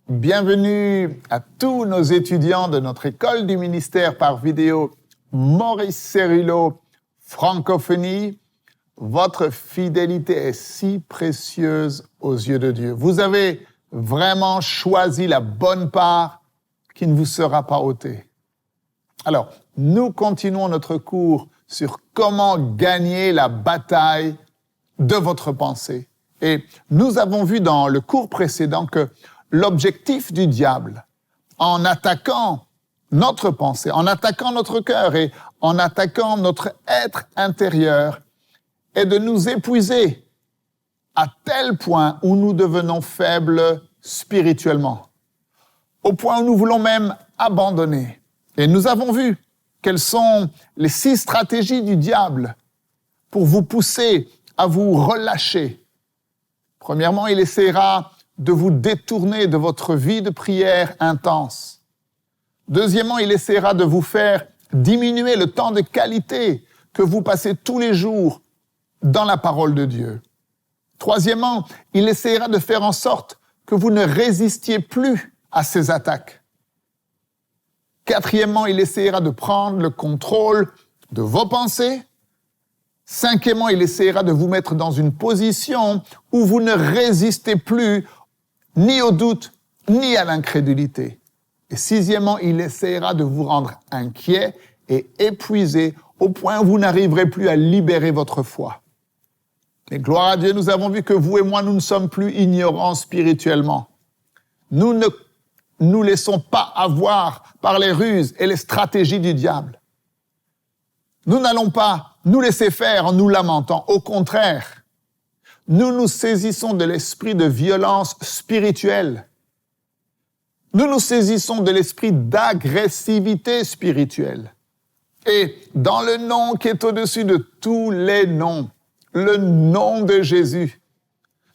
Bienvenue à tous nos étudiants de notre école du ministère par vidéo Maurice Cerullo, Francophonie. Votre fidélité est si précieuse aux yeux de Dieu. Vous avez vraiment choisi la bonne part qui ne vous sera pas ôtée. Alors, nous continuons notre cours sur comment gagner la bataille de votre pensée. Et nous avons vu dans le cours précédent que l'objectif du diable, en attaquant notre pensée, en attaquant notre cœur et en attaquant notre être intérieur, est de nous épuiser à tel point où nous devenons faibles spirituellement, au point où nous voulons même abandonner. Et nous avons vu quelles sont les 6 stratégies du diable pour vous pousser à vous relâcher. Premièrement, il essaiera de vous détourner de votre vie de prière intense. Deuxièmement, il essaiera de vous faire diminuer le temps de qualité que vous passez tous les jours dans la parole de Dieu. Troisièmement, il essaiera de faire en sorte que vous ne résistiez plus à ces attaques. Quatrièmement, il essaiera de prendre le contrôle de vos pensées. Cinquièmement, il essaiera de vous mettre dans une position où vous ne résistez plus ni au doute, ni à l'incrédulité. Et sixièmement, il essaiera de vous rendre inquiet et épuisé au point où vous n'arriverez plus à libérer votre foi. Mais gloire à Dieu, nous avons vu que vous et moi, nous ne sommes plus ignorants spirituellement. Nous ne nous laissons pas avoir par les ruses et les stratégies du diable. Nous n'allons pas nous laisser faire en nous lamentant. Au contraire, nous nous saisissons de l'esprit de violence spirituelle. Nous nous saisissons de l'esprit d'agressivité spirituelle. Et dans le nom qui est au-dessus de tous les noms, le nom de Jésus,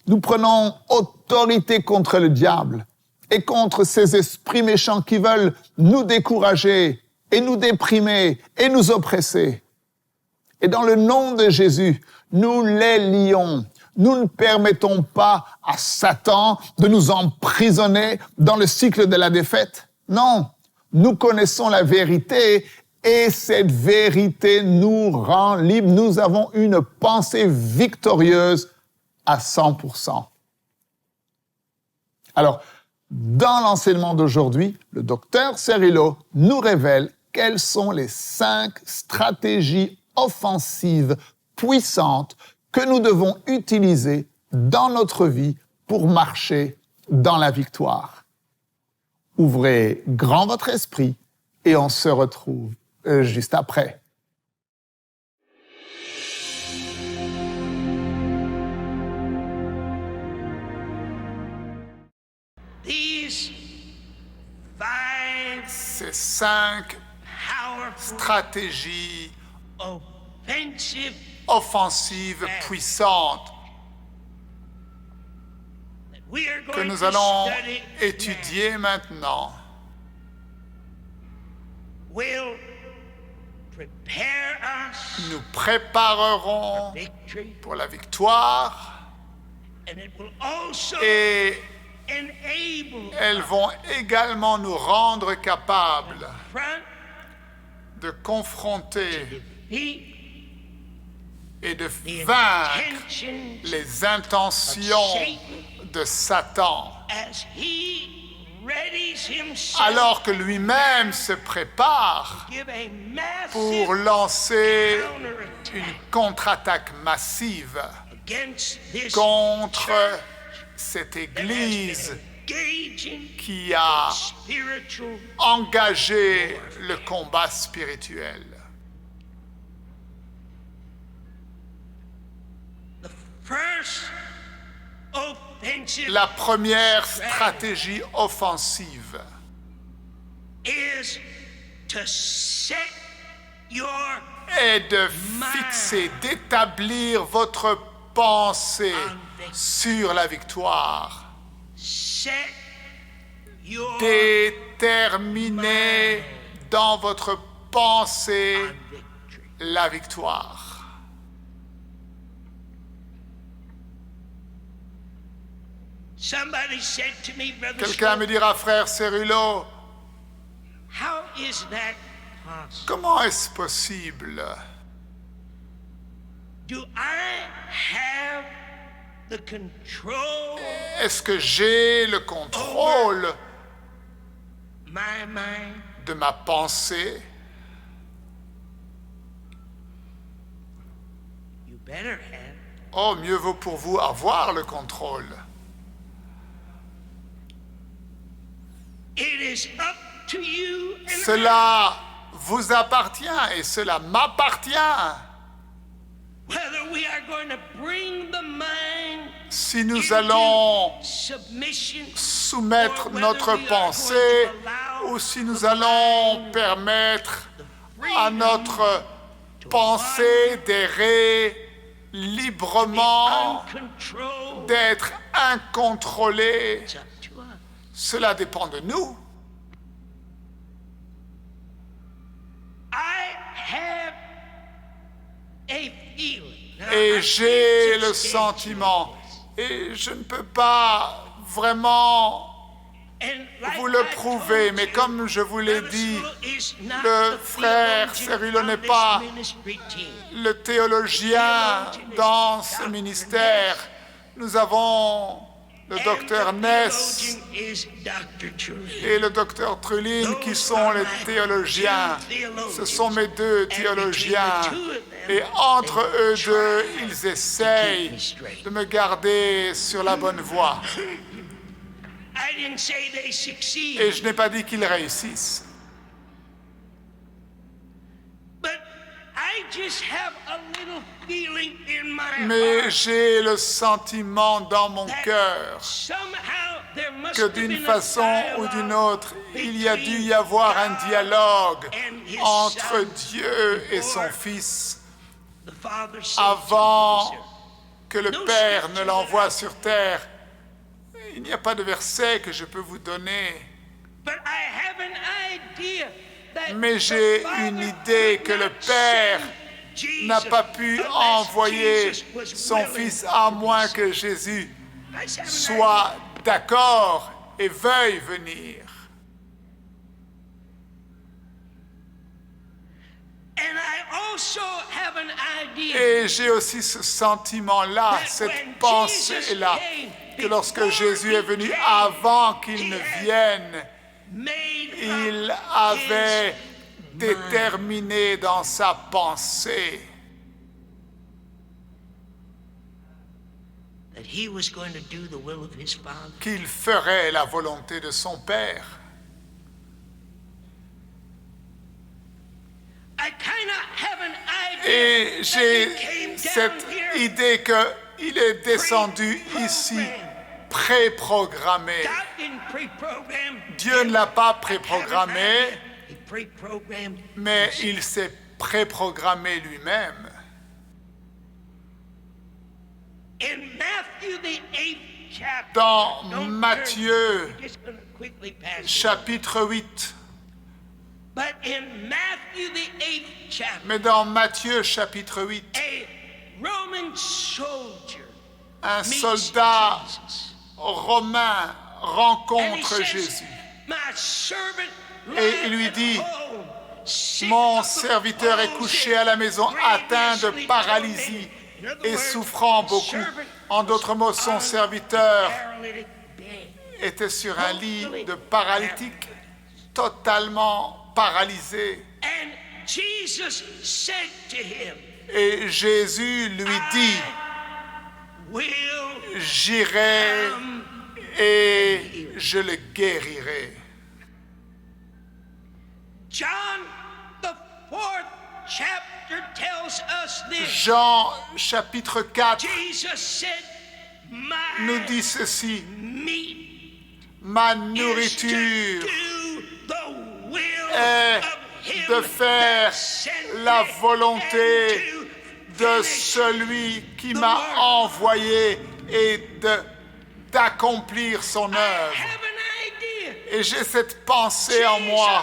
nous prenons autorité contre le diable et contre ces esprits méchants qui veulent nous décourager et nous déprimer et nous oppresser. Et dans le nom de Jésus, nous les lions. Nous ne permettons pas à Satan de nous emprisonner dans le cycle de la défaite. Non, nous connaissons la vérité et cette vérité nous rend libres. Nous avons une pensée victorieuse à 100%. Alors, dans l'enseignement d'aujourd'hui, le docteur Cerullo nous révèle quelles sont les 5 stratégies offensives puissantes que nous devons utiliser dans notre vie pour marcher dans la victoire. Ouvrez grand votre esprit et on se retrouve juste après. Ces 5 stratégies offensives puissantes que nous allons étudier maintenant nous prépareront pour la victoire et elles vont également nous rendre capables de confronter et de vaincre les intentions de Satan, alors que lui-même se prépare pour lancer une contre-attaque massive contre cette Église qui a engagé le combat spirituel. La première stratégie offensive est de fixer, d'établir votre pensée sur la victoire. Déterminez dans votre pensée la victoire. Somebody said to me, Brother Quelqu'un me Sloan, dira, frère Cerullo, how is that possible? comment est-ce possible? Do I have the control Est-ce que j'ai le contrôle my mind? de ma pensée? You better have. Oh, mieux vaut pour vous avoir le contrôle. It is up to you and I. Cela vous appartient et cela m'appartient. Whether we are going to bring the mind Si nous into allons submission, soumettre or whether notre we are pensée going to allow ou si nous the allons mind permettre freedom à notre pensée d'errer librement, uncontrolled. d'être incontrôlée. It's up to us. Cela dépend de nous. I have a feeling. Now, I Et can't j'ai le substantiate sentiment, this. et je ne peux pas vraiment And like vous le I prouver, told mais you, comme je vous l'ai Brother dit, Sewell is not le the frère theologian Cerullo of n'est this pas ministry team. le théologien dans ce ministère. Nous avons le docteur And the Ness theologian is Dr. Truly. et le docteur Trullin qui sont les théologiens. Ce sont mes deux théologiens. Et entre eux deux, ils essayent de me garder sur la bonne voie. I didn't say they Et succeed, je n'ai pas dit qu'ils réussissent. but I just have a little feeling in my Mais heart j'ai le sentiment dans mon that cœur somehow there must que have d'une been a façon ou d'une dialogue autre, il y a dû between y avoir un God dialogue and his entre Son Dieu et son before Fils the Father sent him to avant this earth. que le Père ne l'envoie sur terre. Il n'y a pas de verset que je peux vous donner, But I have an idea that mais the j'ai Father une idée could que le not Père send Jesus n'a pas pu unless envoyer Jesus was son willing Fils to à be moins sent. que Jésus I just have an soit d'accord et veuille venir. idea. And I also have an idea Et j'ai aussi ce sentiment-là, that cette when pensée-là, Jesus came, que lorsque before Jésus he est venu, came, avant qu'il he ne had vienne, made il up avait his déterminé dans sa pensée that he was going to do the will of his Father. qu'il ferait la volonté de son Père. I kind of have an idea Et that j'ai he came cette down here idée qu'il est descendu ici, préprogrammé. God didn't pre-program Dieu ne l'a pas préprogrammé, He pre-programmed mais il s'est préprogrammé lui-même. in Matthew the 8th chapter. Dans Don't Matthieu, turn, we're just gonna quickly pass it. chapitre 8, But in Matthew the 8th chapter, mais dans Matthieu, chapitre 8, a Roman soldier un meets soldat Jesus. romain And he rencontre says, Jésus. My servant Et il lui lieth dit, at home, sick Mon of the serviteur est couché à la maison, atteint de paralysie et souffrant beaucoup. En d'autres mots, son serviteur était sur un lit de paralytique, totalement paralysé. And Jesus said to him, Et Jésus lui dit, will j'irai et je le guérirai. John, the 4th chapter tells us this. Jean chapitre 4 Jesus said, My nous dit ceci, meat ma is to nourriture do the will est of him de faire that sent la me volonté and to de finish celui qui the m'a work. envoyé et d'accomplir son I œuvre. have an idea. Et j'ai cette pensée en moi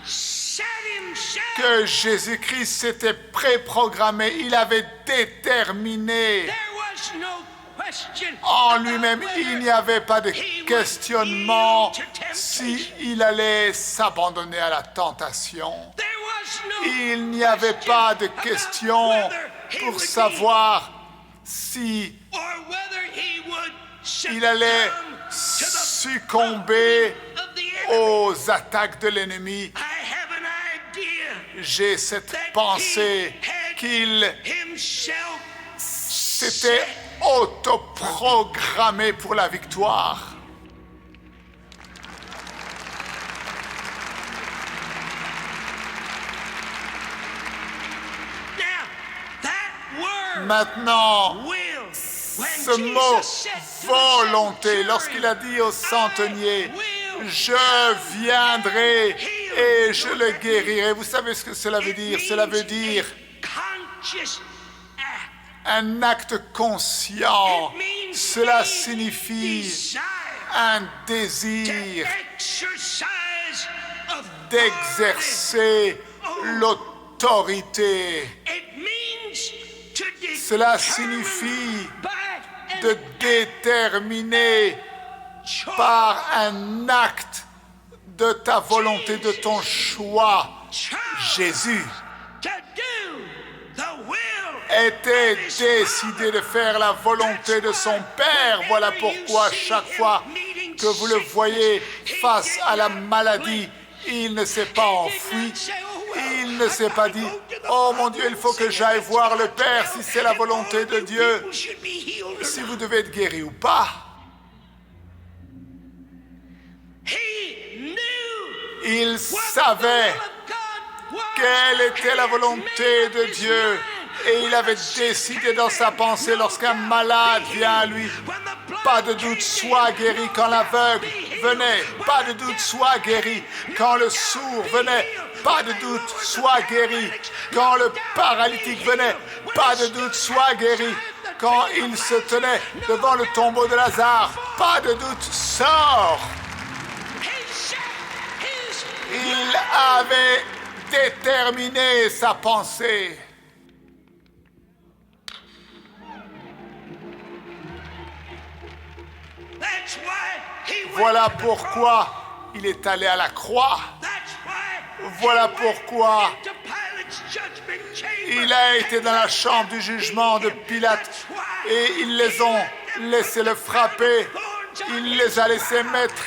Jesus set himself que Jésus-Christ s'était préprogrammé, il avait déterminé. There was no En lui-même, il n'y avait pas de questionnement s'il allait s'abandonner à la tentation. Il n'y avait pas de question pour savoir si il allait succomber aux attaques de l'ennemi. J'ai cette pensée qu'il s'était autoprogrammé pour la victoire. Maintenant, ce mot volonté, lorsqu'il a dit au centenier, je viendrai et je le guérirai. Vous savez ce que cela veut dire? Cela veut dire un acte conscient. Cela signifie un désir d'exercer l'autorité. Cela signifie de déterminer par un acte de ta volonté, de ton choix. Jésus était décidé de faire la volonté de son Père. Voilà pourquoi chaque fois que vous le voyez face à la maladie, il ne s'est pas enfui. Il ne s'est pas dit, oh mon Dieu, il faut que j'aille voir le Père si c'est la volonté de Dieu, si vous devez être guéri ou pas. Il savait quelle était la volonté de Dieu et il avait décidé dans sa pensée lorsqu'un malade vient à lui, pas de doute, sois guéri quand l'aveugle venait, pas de doute, sois guéri quand le sourd venait, pas de doute, sois guéri quand le paralytique venait, pas de doute, sois guéri quand il se tenait devant le tombeau de Lazare, pas de doute, sors. Il avait déterminé sa pensée. Voilà pourquoi il est allé à la croix. Voilà pourquoi il a été dans la chambre du jugement de Pilate et ils les ont laissé le frapper. Il les a laissés mettre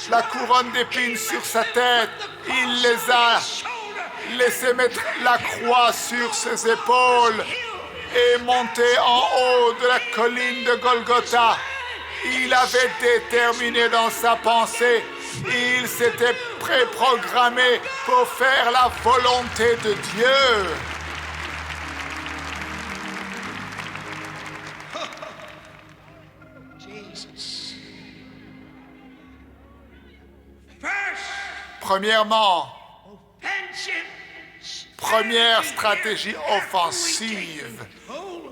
la couronne d'épines sur sa tête. Il les a laissés mettre la croix sur ses épaules et monter en haut de la colline de Golgotha. Il avait déterminé dans sa pensée, il s'était préprogrammé pour faire la volonté de Dieu. Premièrement, première stratégie offensive,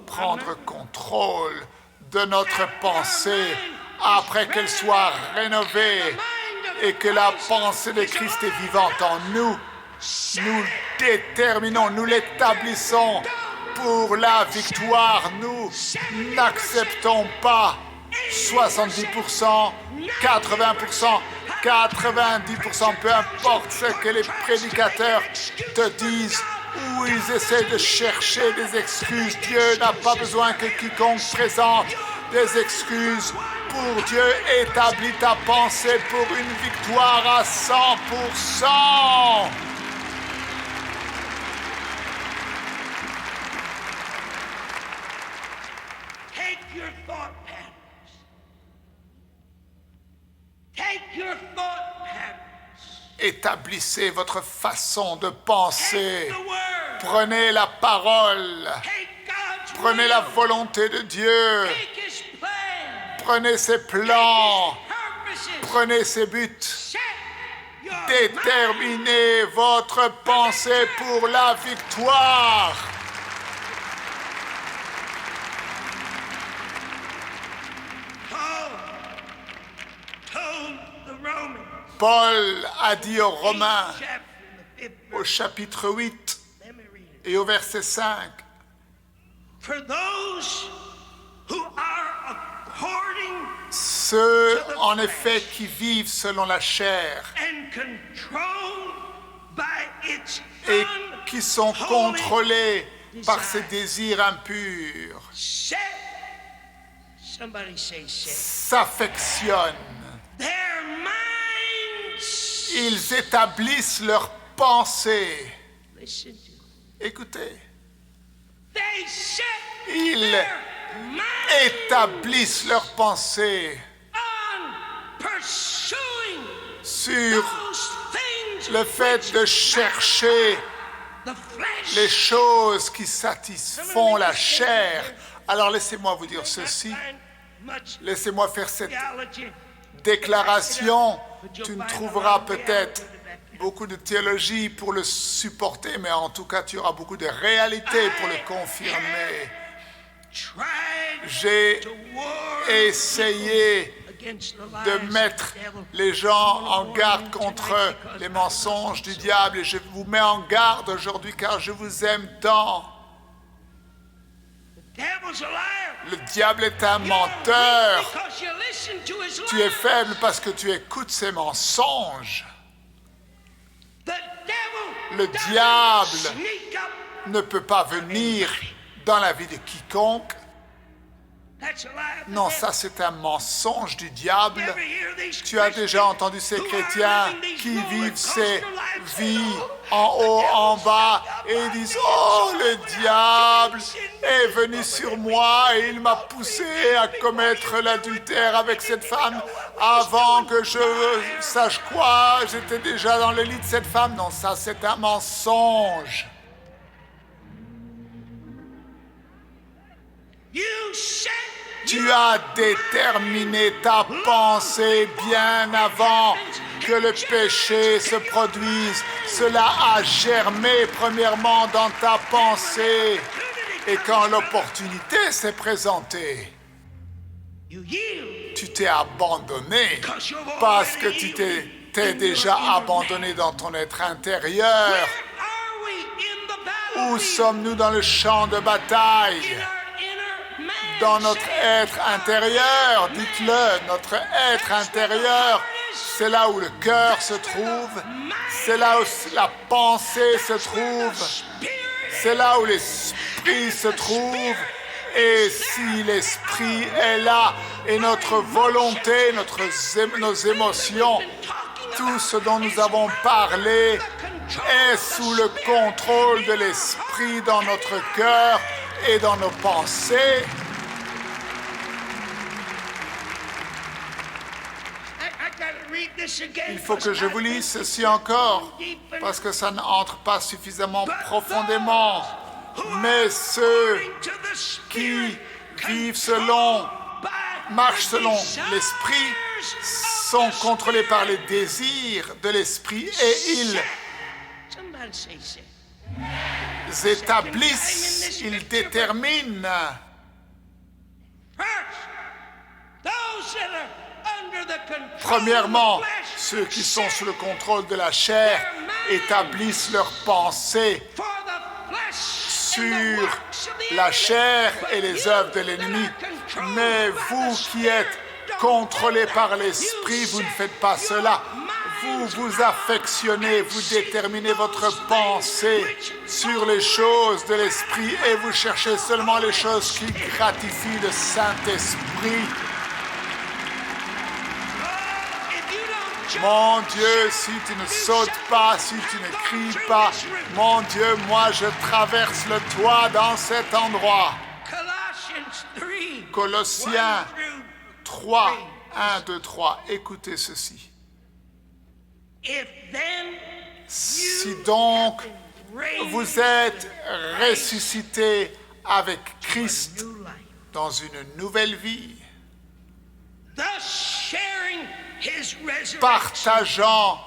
prendre contrôle de notre pensée après qu'elle soit rénovée et que la pensée de Christ est vivante en nous. Nous déterminons, nous l'établissons pour la victoire. Nous n'acceptons pas 70%, 80%, 90%, peu importe ce que les prédicateurs te disent, où ils essaient de chercher des excuses. Dieu n'a pas besoin que quiconque présente des excuses. Pour Dieu, établis ta pensée pour une victoire à 100%. Take your thought patterns. Take your thought patterns. Établissez votre façon de penser. Take the word. Prenez la parole. Take God's Prenez la will. volonté de Dieu. Take His plan. Prenez ses plans. Purposes. Prenez ses buts. Set your mind. Déterminez votre pensée pour la victoire. Paul told the Romans. Paul a dit aux Romains, Chapter, the 5th au verse. chapitre 8 Let me read it. et au verset 5, For those who are according Ceux, en effet, qui vivent selon la chair and controlled by its et qui sont unholy contrôlés par ces desires. désirs impurs, Set. Somebody say set. s'affectionnent. Their minds. Ils établissent leurs pensées. Listen to it. Écoutez, They set ils their minds établissent leurs pensées on pursuing sur those things le fait de chercher the flesh. les choses qui satisfont la chair. Alors laissez-moi vous dire ceci, laissez-moi faire cette déclaration. Tu ne trouveras peut-être beaucoup de théologie pour le supporter, mais en tout cas tu auras beaucoup de réalité pour le confirmer. J'ai essayé de mettre les gens en garde contre les mensonges du diable et je vous mets en garde aujourd'hui car je vous aime tant. Le diable est un menteur. Tu es faible parce que tu écoutes ses mensonges. Le diable ne peut pas venir dans la vie de quiconque. Non, ça c'est un mensonge du diable. Tu as déjà entendu ces chrétiens qui vivent ces vies en haut, en bas, et ils disent « Oh, le diable est venu sur moi et il m'a poussé à commettre l'adultère avec cette femme. Avant que je sache quoi, j'étais déjà dans le lit de cette femme. » Non, ça c'est un mensonge. Tu as déterminé ta pensée bien avant que le péché se produise. Cela a germé premièrement dans ta pensée. Et quand l'opportunité s'est présentée, tu t'es abandonné parce que tu t'es déjà abandonné dans ton être intérieur. Où sommes-nous dans le champ de bataille? Dans notre être intérieur, dites-le, notre être intérieur, c'est là où le cœur se trouve, c'est là où la pensée se trouve, c'est là où l'esprit se trouve. Et si l'esprit est là, et notre volonté, nos émotions, tout ce dont nous avons parlé est sous le contrôle de l'esprit dans notre cœur et dans nos pensées, il faut que je vous lise ceci encore, parce que ça n'entre pas suffisamment profondément. Mais ceux qui vivent marchent selon l'esprit, sont contrôlés par les désirs de l'esprit et ils établissent, ils déterminent. Premièrement, ceux qui sont sous le contrôle de la chair établissent leurs pensées sur la chair et les œuvres de l'ennemi. Mais vous qui êtes contrôlés par l'esprit, vous ne faites pas cela. Vous vous affectionnez, vous déterminez votre pensée sur les choses de l'esprit et vous cherchez seulement les choses qui gratifient le Saint-Esprit. Mon Dieu, si tu ne sautes pas, si tu ne cries pas, mon Dieu, moi je traverse le toit dans cet endroit. Colossiens 3, 1, 2, 3. Écoutez ceci. Si donc vous êtes ressuscités avec Christ dans une nouvelle vie, partageant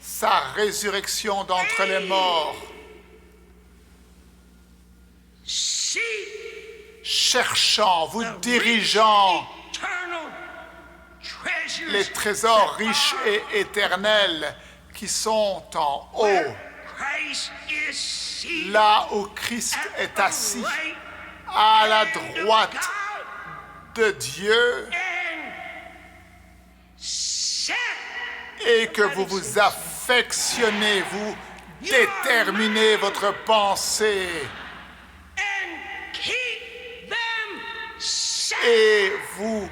sa résurrection d'entre les morts, cherchant, vous dirigeant les trésors riches et éternels qui sont en haut, là où Christ est assis, à la droite de Dieu and set. et que vous vous affectionnez, vous déterminez votre pensée And keep them set et vous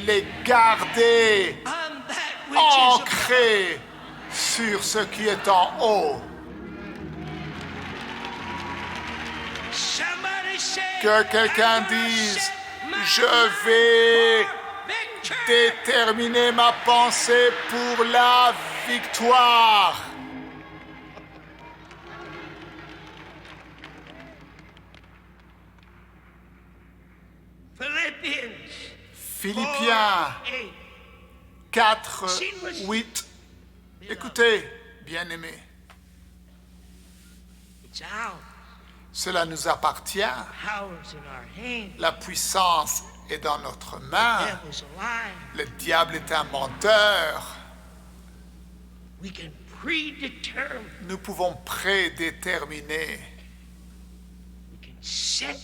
les gardez on that which is above. ancrés sur ce qui est en haut. Somebody say, Que quelqu'un I'm gonna dise, set my je mind vais for victory. déterminer ma pensée pour la victoire. Philippiens 4, 8. Écoutez, bien-aimés, It's ours. cela nous appartient. Power's in our hand. La puissance est dans notre main. Devil's alive. Le diable est un menteur. We can predetermine. Nous pouvons prédéterminer. We can set.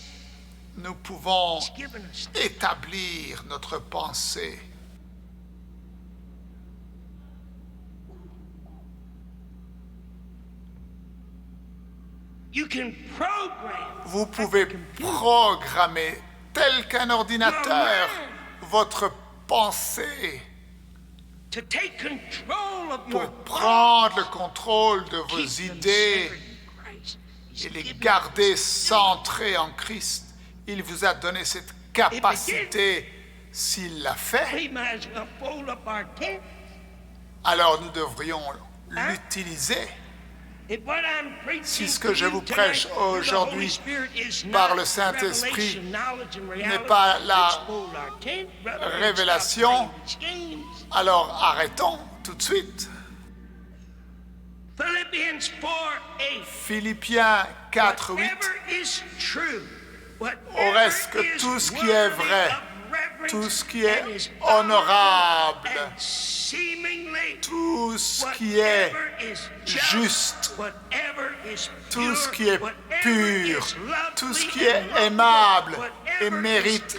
Nous pouvons He's given us. établir notre pensée. You can program. Vous pouvez programmer tel qu'un ordinateur votre pensée To take control of pour your prendre le contrôle de vos Keep them idées centered in Christ. He's et les given garder us. centrés en Christ. Il vous a donné cette capacité. S'il l'a fait, We might as well fold up our tent. alors nous devrions l'utiliser. If what I'm preaching Si ce que to je you vous tonight prêche through the Holy aujourd'hui Spirit is par not le Saint-Esprit revelation, knowledge, and reality, n'est pas la let's fold our tent, brother, and révélation, stop playing these games. Alors arrêtons tout de suite. Philippians 4:8. Philippiens 4, 8. Whatever is true, Au reste que tout ce qui est vrai, tout ce qui est honorable, tout ce qui est juste, tout ce qui est pur, tout ce qui est aimable et mérite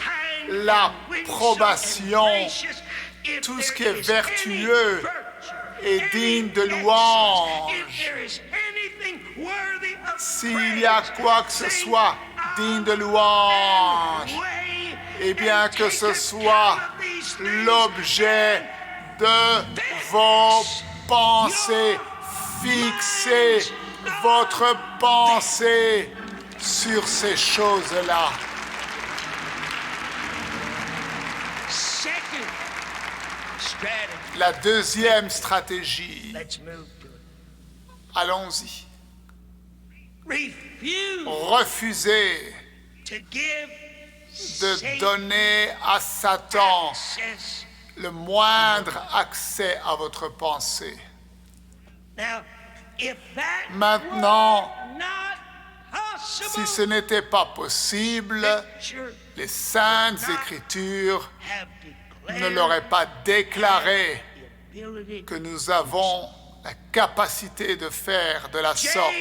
l'approbation, tout ce qui est vertueux et digne de louange. S'il y a quoi que ce soit digne de louange, eh bien que ce soit l'objet de vos pensées. Fixez votre pensée sur ces choses-là. La deuxième stratégie, allons-y. Refusez de donner à Satan le moindre accès à votre pensée. Maintenant, si ce n'était pas possible, les Saintes Écritures ne l'auraient pas déclaré que nous avons la capacité de faire de la sorte.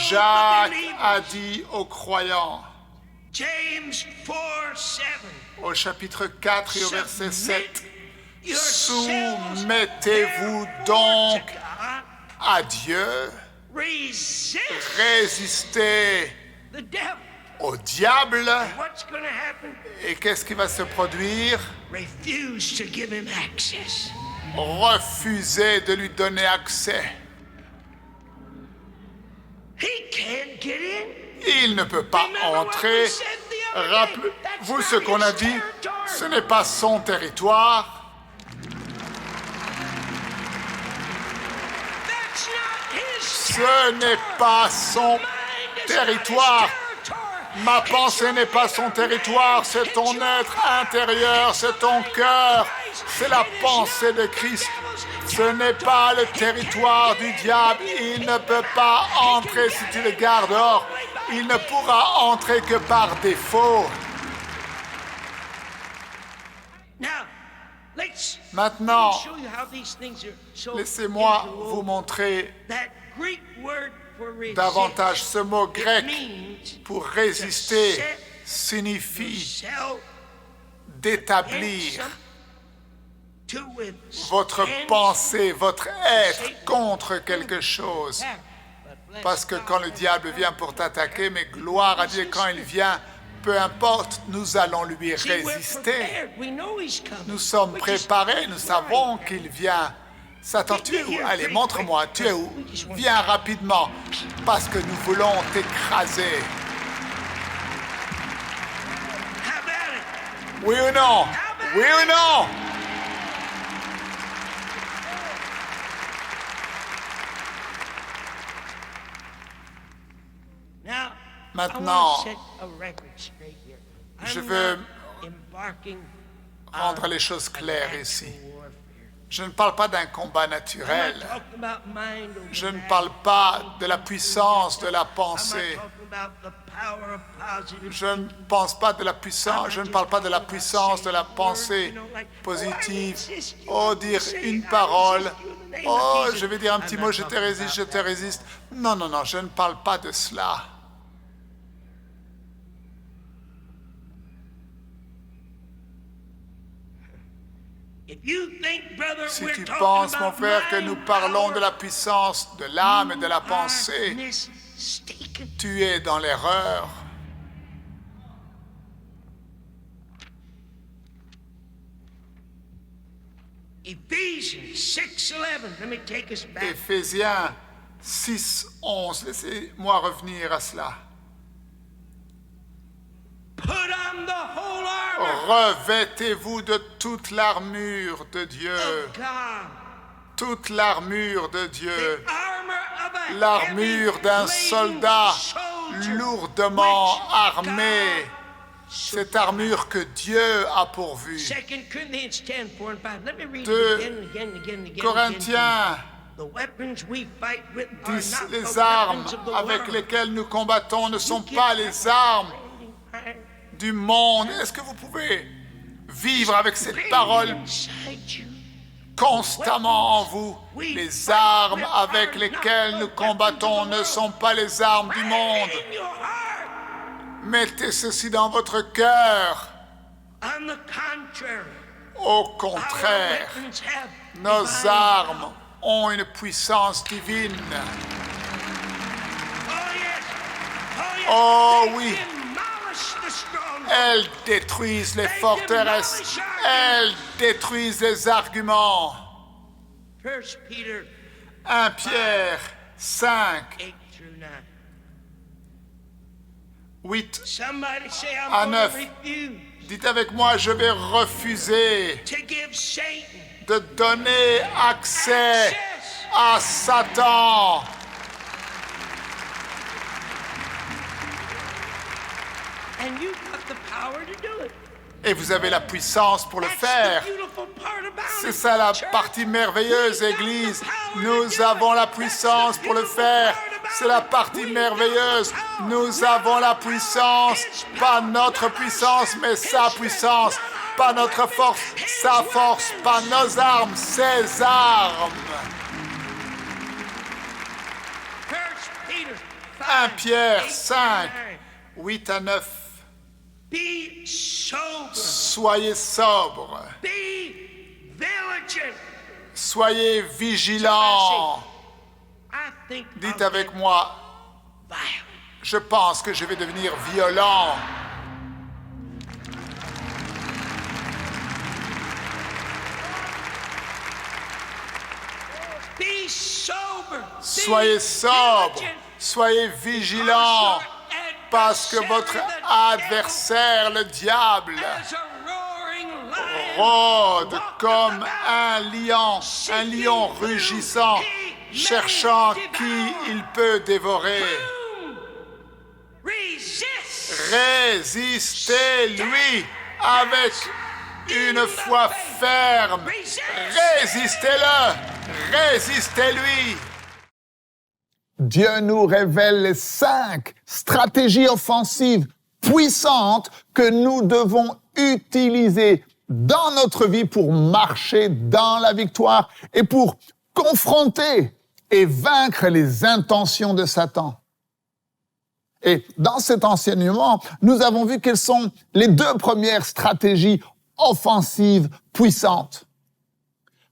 Jacques a dit aux croyants, au chapitre 4 et au verset 7, « Soumettez-vous donc à Dieu, résistez au diable, et qu'est-ce qui va se produire? Refusez de lui donner accès. Il ne peut pas entrer. Rappelez-vous ce qu'on a dit, ce n'est pas son territoire. Ce n'est pas son territoire. Ma pensée n'est pas son territoire, c'est ton être intérieur, c'est ton cœur, c'est la pensée de Christ. Ce n'est pas le territoire du diable, il ne peut pas entrer si tu le gardes hors. Il ne pourra entrer que par défaut. Maintenant, laissez-moi vous montrer davantage ce mot grec pour résister signifie d'établir votre pensée, votre être contre quelque chose. Parce que quand le diable vient pour t'attaquer, mais gloire à Dieu, quand il vient, peu importe, nous allons lui résister. Nous sommes préparés, nous savons qu'il vient. Satan, tu es où? Allez, montre-moi, tu es où? Viens rapidement, parce que nous voulons t'écraser. Oui ou non? Oui ou non? Maintenant, je veux rendre les choses claires ici. Je ne parle pas d'un combat naturel. Je ne parle pas de la puissance de la pensée. Je ne pense pas de la puissance. Je ne parle pas de la puissance de la pensée positive. Oh, dire une parole. Oh, je vais dire un petit mot, je te résiste, je te résiste. Non, non, non, je ne parle pas de cela. Si tu penses, mon frère, que nous parlons de la puissance de l'âme et de la pensée, tu es dans l'erreur. Éphésiens 6, 11, laissez-moi revenir à cela. Revêtez-vous de toute l'armure de Dieu. Toute l'armure de Dieu. L'armure d'un soldat lourdement armé. Cette armure que Dieu a pourvue. 2 Corinthiens 10, les armes avec lesquelles nous combattons ne sont pas les armes du monde. Est-ce que vous pouvez vivre avec cette parole constamment en vous? Les armes avec lesquelles nous combattons ne sont pas les armes du monde. Mettez ceci dans votre cœur. Au contraire, nos armes ont une puissance divine. Oh oui, elles détruisent les forteresses, elles détruisent les arguments. 1 Pierre 5, 8 à 9. Dites avec moi, je vais refuser de donner accès à Satan. Et vous avez la puissance pour le faire. C'est ça la partie merveilleuse, Église. Nous avons la puissance pour le faire. C'est la partie merveilleuse. Nous avons la puissance. Pas notre puissance, mais sa puissance. Pas notre force, sa force. Pas nos armes, ses armes. 1 Pierre 5, 8 à 9. Soyez sobre. Soyez vigilants. Dites avec moi, je pense que je vais devenir violent. Soyez sobre. Soyez vigilants. Parce que votre adversaire, le diable, rôde comme un lion rugissant, cherchant qui il peut dévorer. Résistez-lui avec une foi ferme. Résistez-le. Résistez-lui. Dieu nous révèle les 5 stratégies offensives puissantes que nous devons utiliser dans notre vie pour marcher dans la victoire et pour confronter et vaincre les intentions de Satan. Et dans cet enseignement, nous avons vu quelles sont les 2 premières stratégies offensive puissante.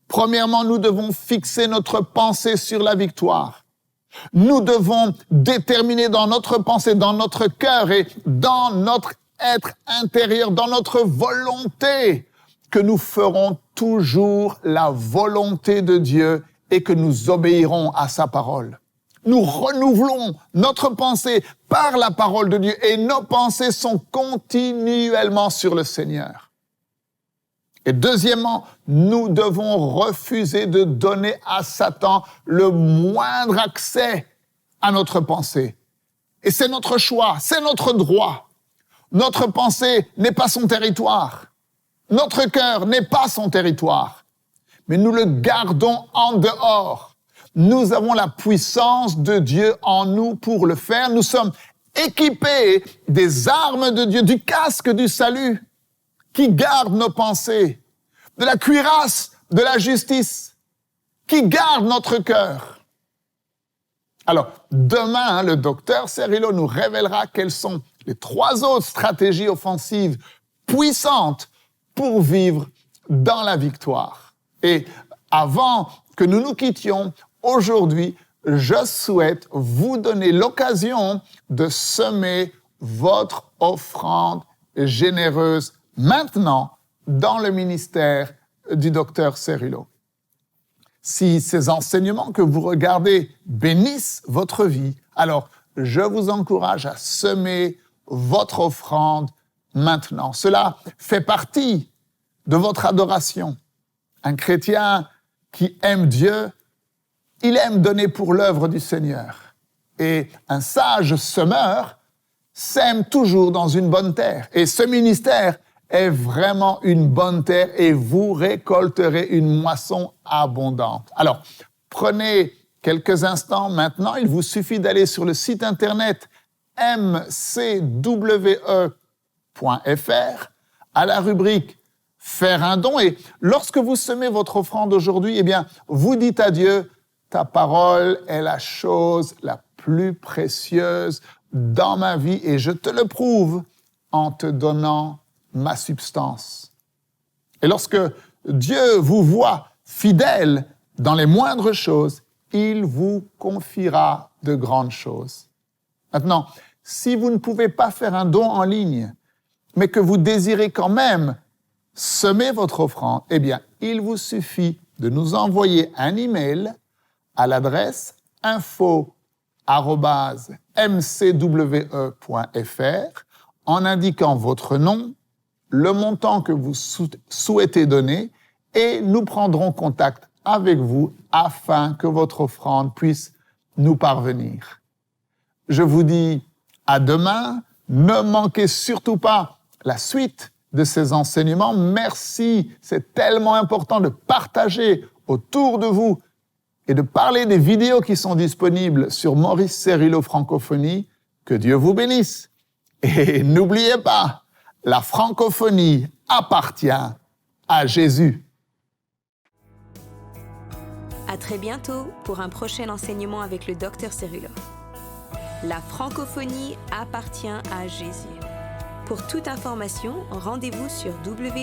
Premièrement, nous devons fixer notre pensée sur la victoire. Nous devons déterminer dans notre pensée, dans notre cœur et dans notre être intérieur, dans notre volonté, que nous ferons toujours la volonté de Dieu et que nous obéirons à sa parole. Nous renouvelons notre pensée par la parole de Dieu et nos pensées sont continuellement sur le Seigneur. Et deuxièmement, nous devons refuser de donner à Satan le moindre accès à notre pensée. Et c'est notre choix, c'est notre droit. Notre pensée n'est pas son territoire. Notre cœur n'est pas son territoire. Mais nous le gardons en dehors. Nous avons la puissance de Dieu en nous pour le faire. Nous sommes équipés des armes de Dieu, du casque du salut, qui garde nos pensées, de la cuirasse de la justice, qui garde notre cœur. Alors, demain, le docteur Cerullo nous révélera quelles sont les 3 autres stratégies offensives puissantes pour vivre dans la victoire. Et avant que nous nous quittions, aujourd'hui, je souhaite vous donner l'occasion de semer votre offrande généreuse maintenant dans le ministère du docteur Cerullo. Si ces enseignements que vous regardez bénissent votre vie, alors je vous encourage à semer votre offrande maintenant. Cela fait partie de votre adoration. Un chrétien qui aime Dieu, il aime donner pour l'œuvre du Seigneur. Et un sage semeur sème toujours dans une bonne terre. Et ce ministère est vraiment une bonne terre et vous récolterez une moisson abondante. Alors, prenez quelques instants maintenant. Il vous suffit d'aller sur le site internet mcwe.fr à la rubrique « Faire un don » et lorsque vous semez votre offrande aujourd'hui, eh bien, vous dites à Dieu « Ta parole est la chose la plus précieuse dans ma vie et je te le prouve en te donnant ma substance. » Et lorsque Dieu vous voit fidèle dans les moindres choses, il vous confiera de grandes choses. Maintenant, si vous ne pouvez pas faire un don en ligne, mais que vous désirez quand même semer votre offrande, eh bien, il vous suffit de nous envoyer un email à l'adresse info@mcwe.fr en indiquant votre nom, le montant que vous souhaitez donner et nous prendrons contact avec vous afin que votre offrande puisse nous parvenir. Je vous dis à demain. Ne manquez surtout pas la suite de ces enseignements. Merci, c'est tellement important de partager autour de vous et de parler des vidéos qui sont disponibles sur Maurice Cerullo Francophonie. Que Dieu vous bénisse. Et n'oubliez pas, la francophonie appartient à Jésus. À très bientôt pour un prochain enseignement avec le docteur Cerullo. La francophonie appartient à Jésus. Pour toute information, rendez-vous sur www.mcwe.fr.